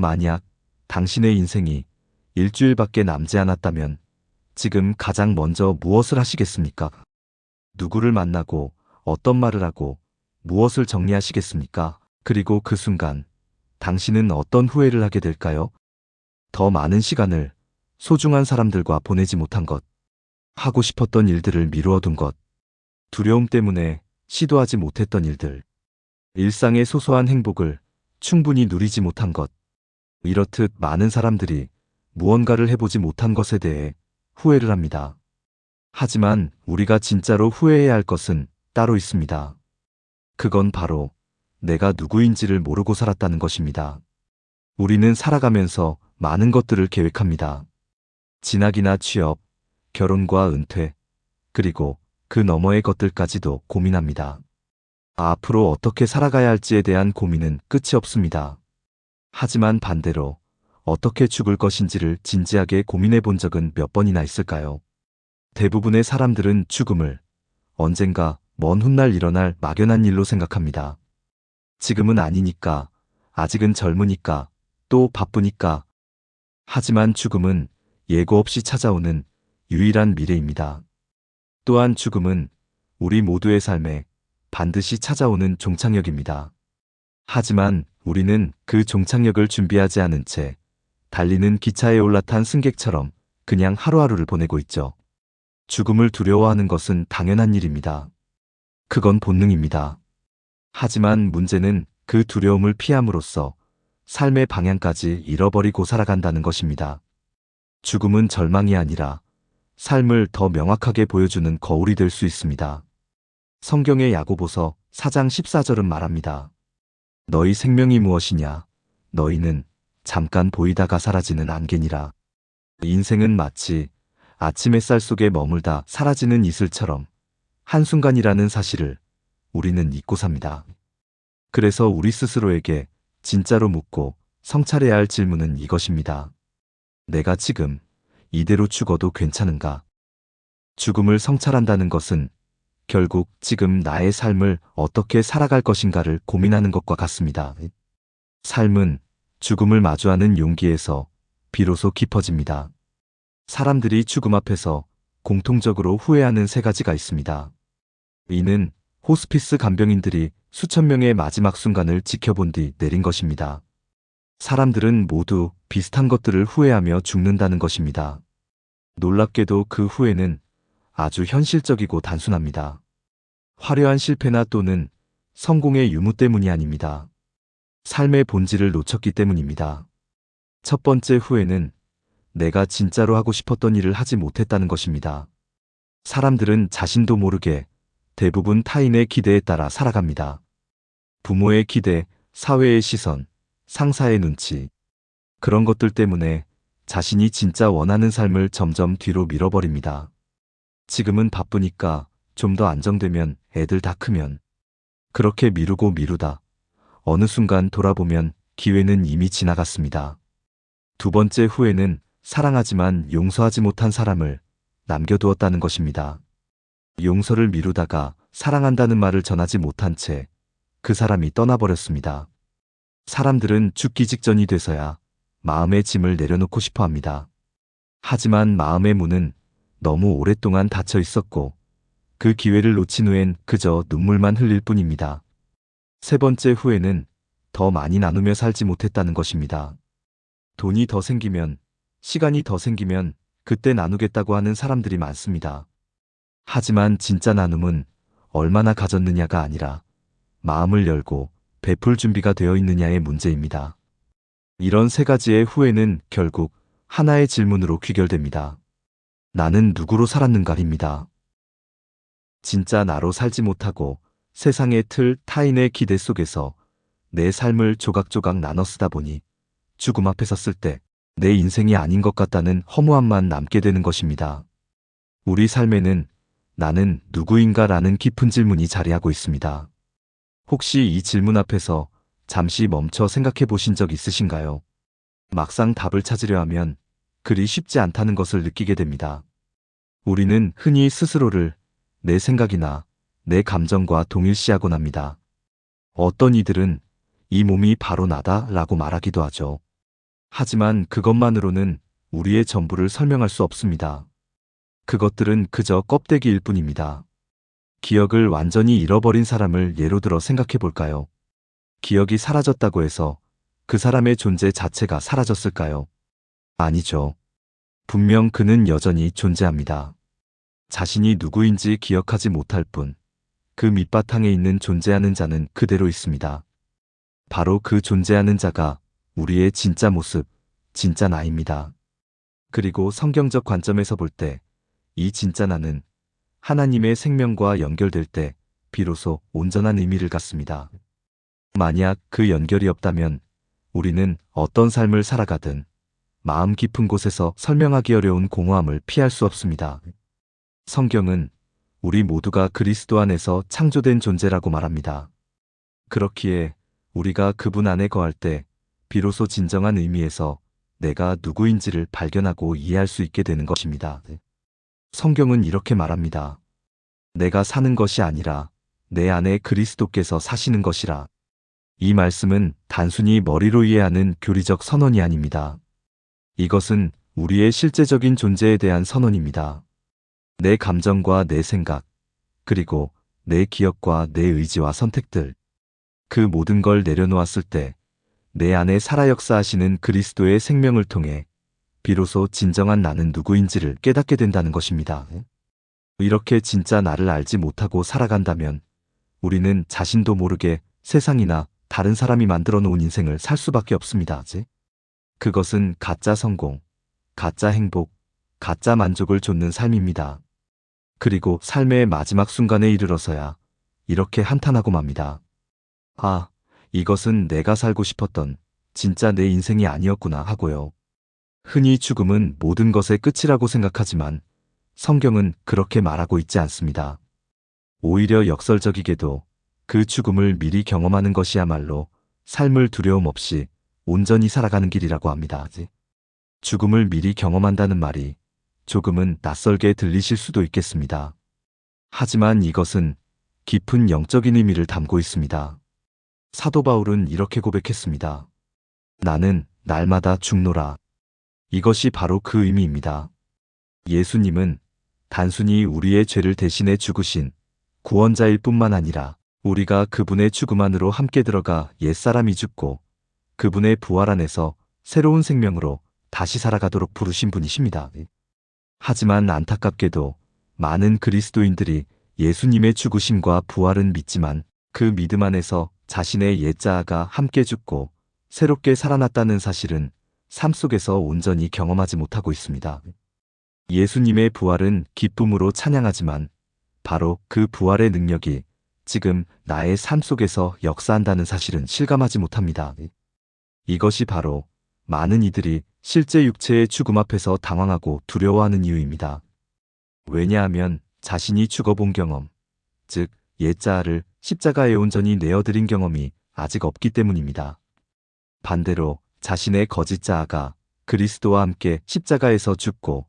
만약 당신의 인생이 일주일밖에 남지 않았다면 지금 가장 먼저 무엇을 하시겠습니까? 누구를 만나고 어떤 말을 하고 무엇을 정리하시겠습니까? 그리고 그 순간 당신은 어떤 후회를 하게 될까요? 더 많은 시간을 소중한 사람들과 보내지 못한 것, 하고 싶었던 일들을 미루어둔 것, 두려움 때문에 시도하지 못했던 일들, 일상의 소소한 행복을 충분히 누리지 못한 것, 이렇듯 많은 사람들이 무언가를 해보지 못한 것에 대해 후회를 합니다. 하지만 우리가 진짜로 후회해야 할 것은 따로 있습니다. 그건 바로 내가 누구인지를 모르고 살았다는 것입니다. 우리는 살아가면서 많은 것들을 계획합니다. 진학이나 취업, 결혼과 은퇴, 그리고 그 너머의 것들까지도 고민합니다. 앞으로 어떻게 살아가야 할지에 대한 고민은 끝이 없습니다. 하지만 반대로 어떻게 죽을 것인지를 진지하게 고민해 본 적은 몇 번이나 있을까요? 대부분의 사람들은 죽음을 언젠가 먼 훗날 일어날 막연한 일로 생각합니다. 지금은 아니니까, 아직은 젊으니까, 또 바쁘니까. 하지만 죽음은 예고 없이 찾아오는 유일한 미래입니다. 또한 죽음은 우리 모두의 삶에 반드시 찾아오는 종착역입니다. 하지만 우리는 그 종착역을 준비하지 않은 채 달리는 기차에 올라탄 승객처럼 그냥 하루하루를 보내고 있죠. 죽음을 두려워하는 것은 당연한 일입니다. 그건 본능입니다. 하지만 문제는 그 두려움을 피함으로써 삶의 방향까지 잃어버리고 살아간다는 것입니다. 죽음은 절망이 아니라 삶을 더 명확하게 보여주는 거울이 될 수 있습니다. 성경의 야고보서 4장 14절은 말합니다. 너희 생명이 무엇이냐? 너희는 잠깐 보이다가 사라지는 안개니라. 인생은 마치 아침 햇살 속에 머물다 사라지는 이슬처럼 한순간이라는 사실을 우리는 잊고 삽니다. 그래서 우리 스스로에게 진짜로 묻고 성찰해야 할 질문은 이것입니다. 내가 지금 이대로 죽어도 괜찮은가? 죽음을 성찰한다는 것은 결국 지금 나의 삶을 어떻게 살아갈 것인가를 고민하는 것과 같습니다. 삶은 죽음을 마주하는 용기에서 비로소 깊어집니다. 사람들이 죽음 앞에서 공통적으로 후회하는 세 가지가 있습니다. 이는 호스피스 간병인들이 수천 명의 마지막 순간을 지켜본 뒤 내린 것입니다. 사람들은 모두 비슷한 것들을 후회하며 죽는다는 것입니다. 놀랍게도 그 후회는 아주 현실적이고 단순합니다. 화려한 실패나 또는 성공의 유무 때문이 아닙니다. 삶의 본질을 놓쳤기 때문입니다. 첫 번째 후회는 내가 진짜로 하고 싶었던 일을 하지 못했다는 것입니다. 사람들은 자신도 모르게 대부분 타인의 기대에 따라 살아갑니다. 부모의 기대, 사회의 시선, 상사의 눈치. 그런 것들 때문에 자신이 진짜 원하는 삶을 점점 뒤로 밀어버립니다. 지금은 바쁘니까 좀 더 안정되면 애들 다 크면. 그렇게 미루고 미루다 어느 순간 돌아보면 기회는 이미 지나갔습니다. 두 번째 후회는 사랑하지만 용서하지 못한 사람을 남겨두었다는 것입니다. 용서를 미루다가 사랑한다는 말을 전하지 못한 채 그 사람이 떠나버렸습니다. 사람들은 죽기 직전이 돼서야 마음의 짐을 내려놓고 싶어 합니다. 하지만 마음의 문은 너무 오랫동안 닫혀 있었고 그 기회를 놓친 후엔 그저 눈물만 흘릴 뿐입니다. 세 번째 후회는 더 많이 나누며 살지 못했다는 것입니다. 돈이 더 생기면, 시간이 더 생기면 그때 나누겠다고 하는 사람들이 많습니다. 하지만 진짜 나눔은 얼마나 가졌느냐가 아니라 마음을 열고 베풀 준비가 되어 있느냐의 문제입니다. 이런 세 가지의 후회는 결국 하나의 질문으로 귀결됩니다. 나는 누구로 살았는가입니다. 진짜 나로 살지 못하고 세상의 틀, 타인의 기대 속에서 내 삶을 조각조각 나눠 쓰다 보니 죽음 앞에 섰을 때 내 인생이 아닌 것 같다는 허무함만 남게 되는 것입니다. 우리 삶에는 나는 누구인가 라는 깊은 질문이 자리하고 있습니다. 혹시 이 질문 앞에서 잠시 멈춰 생각해 보신 적 있으신가요? 막상 답을 찾으려 하면 그리 쉽지 않다는 것을 느끼게 됩니다. 우리는 흔히 스스로를 내 생각이나 내 감정과 동일시하곤 합니다. 어떤 이들은 이 몸이 바로 나다 라고 말하기도 하죠. 하지만 그것만으로는 우리의 전부를 설명할 수 없습니다. 그것들은 그저 껍데기일 뿐입니다. 기억을 완전히 잃어버린 사람을 예로 들어 생각해 볼까요? 기억이 사라졌다고 해서 그 사람의 존재 자체가 사라졌을까요? 아니죠. 분명 그는 여전히 존재합니다. 자신이 누구인지 기억하지 못할 뿐, 그 밑바탕에 있는 존재하는 자는 그대로 있습니다. 바로 그 존재하는 자가 우리의 진짜 모습, 진짜 나입니다. 그리고 성경적 관점에서 볼 때, 이 진짜 나는 하나님의 생명과 연결될 때 비로소 온전한 의미를 갖습니다. 만약 그 연결이 없다면 우리는 어떤 삶을 살아가든 마음 깊은 곳에서 설명하기 어려운 공허함을 피할 수 없습니다. 성경은 우리 모두가 그리스도 안에서 창조된 존재라고 말합니다. 그렇기에 우리가 그분 안에 거할 때 비로소 진정한 의미에서 내가 누구인지를 발견하고 이해할 수 있게 되는 것입니다. 성경은 이렇게 말합니다. 내가 사는 것이 아니라 내 안에 그리스도께서 사시는 것이라. 이 말씀은 단순히 머리로 이해하는 교리적 선언이 아닙니다. 이것은 우리의 실제적인 존재에 대한 선언입니다. 내 감정과 내 생각, 그리고 내 기억과 내 의지와 선택들, 그 모든 걸 내려놓았을 때 내 안에 살아 역사하시는 그리스도의 생명을 통해 비로소 진정한 나는 누구인지를 깨닫게 된다는 것입니다. 이렇게 진짜 나를 알지 못하고 살아간다면 우리는 자신도 모르게 세상이나 다른 사람이 만들어 놓은 인생을 살 수밖에 없습니다. 그것은 가짜 성공, 가짜 행복, 가짜 만족을 좇는 삶입니다. 그리고 삶의 마지막 순간에 이르러서야 이렇게 한탄하고 맙니다. 아, 이것은 내가 살고 싶었던 진짜 내 인생이 아니었구나 하고요. 흔히 죽음은 모든 것의 끝이라고 생각하지만 성경은 그렇게 말하고 있지 않습니다. 오히려 역설적이게도 그 죽음을 미리 경험하는 것이야말로 삶을 두려움 없이 온전히 살아가는 길이라고 합니다. 죽음을 미리 경험한다는 말이 조금은 낯설게 들리실 수도 있겠습니다. 하지만 이것은 깊은 영적인 의미를 담고 있습니다. 사도 바울은 이렇게 고백했습니다. 나는 날마다 죽노라. 이것이 바로 그 의미입니다. 예수님은 단순히 우리의 죄를 대신해 죽으신 구원자일 뿐만 아니라 우리가 그분의 죽음 안으로 함께 들어가 옛사람이 죽고 그분의 부활 안에서 새로운 생명으로 다시 살아가도록 부르신 분이십니다. 하지만 안타깝게도 많은 그리스도인들이 예수님의 죽으심과 부활은 믿지만 그 믿음 안에서 자신의 옛자아가 함께 죽고 새롭게 살아났다는 사실은 삶 속에서 온전히 경험하지 못하고 있습니다. 예수님의 부활은 기쁨으로 찬양하지만 바로 그 부활의 능력이 지금 나의 삶 속에서 역사한다는 사실은 실감하지 못합니다. 이것이 바로 많은 이들이 실제 육체의 죽음 앞에서 당황하고 두려워하는 이유입니다. 왜냐하면 자신이 죽어본 경험, 즉 옛자아를 십자가에 온전히 내어드린 경험이 아직 없기 때문입니다. 반대로 자신의 거짓자아가 그리스도와 함께 십자가에서 죽고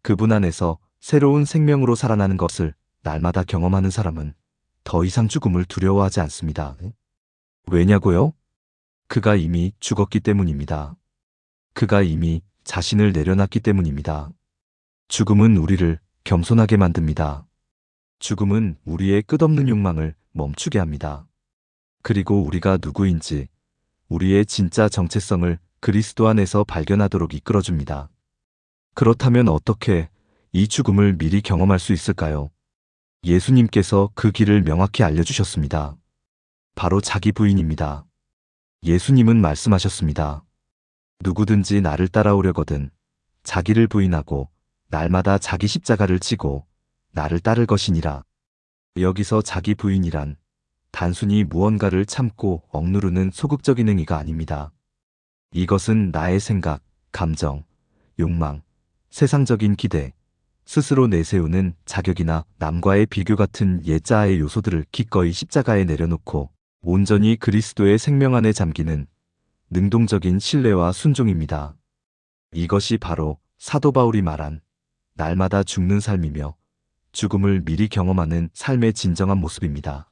그분 안에서 새로운 생명으로 살아나는 것을 날마다 경험하는 사람은 더 이상 죽음을 두려워하지 않습니다. 왜냐고요? 그가 이미 죽었기 때문입니다. 그가 이미 자신을 내려놨기 때문입니다. 죽음은 우리를 겸손하게 만듭니다. 죽음은 우리의 끝없는 욕망을 멈추게 합니다. 그리고 우리가 누구인지, 우리의 진짜 정체성을 그리스도 안에서 발견하도록 이끌어줍니다. 그렇다면 어떻게 이 죽음을 미리 경험할 수 있을까요? 예수님께서 그 길을 명확히 알려주셨습니다. 바로 자기 부인입니다. 예수님은 말씀하셨습니다. 누구든지 나를 따라오려거든 자기를 부인하고 날마다 자기 십자가를 지고 나를 따를 것이니라. 여기서 자기 부인이란 단순히 무언가를 참고 억누르는 소극적인 행위가 아닙니다. 이것은 나의 생각, 감정, 욕망, 세상적인 기대, 스스로 내세우는 자격이나 남과의 비교 같은 옛자아의 요소들을 기꺼이 십자가에 내려놓고 온전히 그리스도의 생명 안에 잠기는 능동적인 신뢰와 순종입니다. 이것이 바로 사도 바울이 말한 날마다 죽는 삶이며 죽음을 미리 경험하는 삶의 진정한 모습입니다.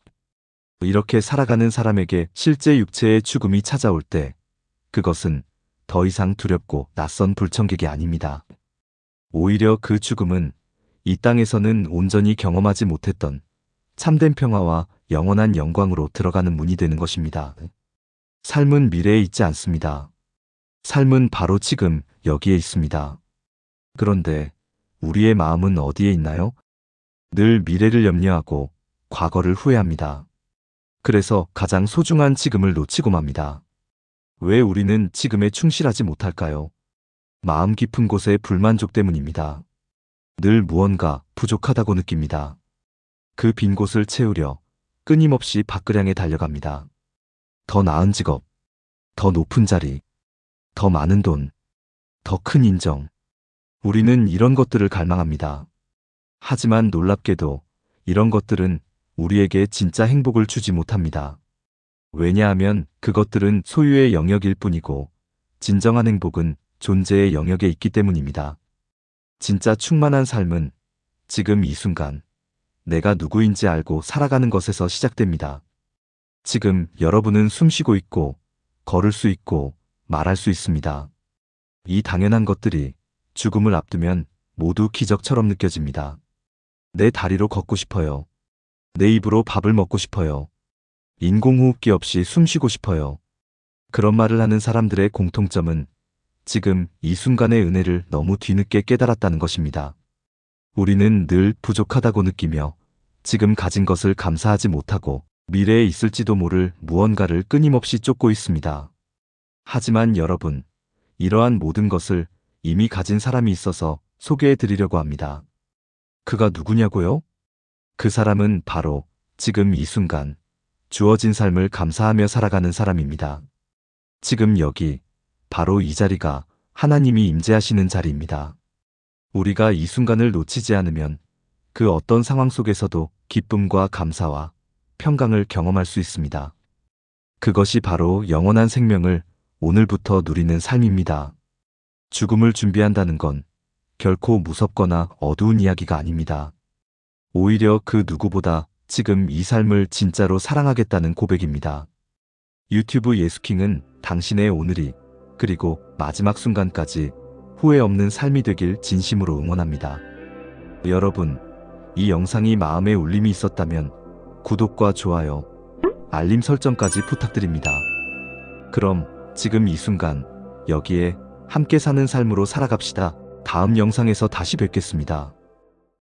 이렇게 살아가는 사람에게 실제 육체의 죽음이 찾아올 때 그것은 더 이상 두렵고 낯선 불청객이 아닙니다. 오히려 그 죽음은 이 땅에서는 온전히 경험하지 못했던 참된 평화와 영원한 영광으로 들어가는 문이 되는 것입니다. 삶은 미래에 있지 않습니다. 삶은 바로 지금 여기에 있습니다. 그런데 우리의 마음은 어디에 있나요? 늘 미래를 염려하고 과거를 후회합니다. 그래서 가장 소중한 지금을 놓치고 맙니다. 왜 우리는 지금에 충실하지 못할까요? 마음 깊은 곳의 불만족 때문입니다. 늘 무언가 부족하다고 느낍니다. 그 빈 곳을 채우려 끊임없이 밖을 향해 달려갑니다. 더 나은 직업, 더 높은 자리, 더 많은 돈, 더 큰 인정. 우리는 이런 것들을 갈망합니다. 하지만 놀랍게도 이런 것들은 우리에게 진짜 행복을 주지 못합니다. 왜냐하면 그것들은 소유의 영역일 뿐이고 진정한 행복은 존재의 영역에 있기 때문입니다. 진짜 충만한 삶은 지금 이 순간 내가 누구인지 알고 살아가는 것에서 시작됩니다. 지금 여러분은 숨쉬고 있고 걸을 수 있고 말할 수 있습니다. 이 당연한 것들이 죽음을 앞두면 모두 기적처럼 느껴집니다. 내 다리로 걷고 싶어요. 내 입으로 밥을 먹고 싶어요. 인공호흡기 없이 숨쉬고 싶어요. 그런 말을 하는 사람들의 공통점은 지금 이 순간의 은혜를 너무 뒤늦게 깨달았다는 것입니다. 우리는 늘 부족하다고 느끼며 지금 가진 것을 감사하지 못하고 미래에 있을지도 모를 무언가를 끊임없이 쫓고 있습니다. 하지만 여러분, 이러한 모든 것을 이미 가진 사람이 있어서 소개해 드리려고 합니다. 그가 누구냐고요? 그 사람은 바로 지금 이 순간 주어진 삶을 감사하며 살아가는 사람입니다. 지금 여기 바로 이 자리가 하나님이 임재하시는 자리입니다. 우리가 이 순간을 놓치지 않으면 그 어떤 상황 속에서도 기쁨과 감사와 평강을 경험할 수 있습니다. 그것이 바로 영원한 생명을 오늘부터 누리는 삶입니다. 죽음을 준비한다는 건 결코 무섭거나 어두운 이야기가 아닙니다. 오히려 그 누구보다 지금 이 삶을 진짜로 사랑하겠다는 고백입니다. 유튜브 예수킹은 당신의 오늘이 그리고 마지막 순간까지 후회 없는 삶이 되길 진심으로 응원합니다. 여러분, 이 영상이 마음에 울림이 있었다면 구독과 좋아요, 알림 설정까지 부탁드립니다. 그럼 지금 이 순간 여기에 함께 사는 삶으로 살아갑시다. 다음 영상에서 다시 뵙겠습니다.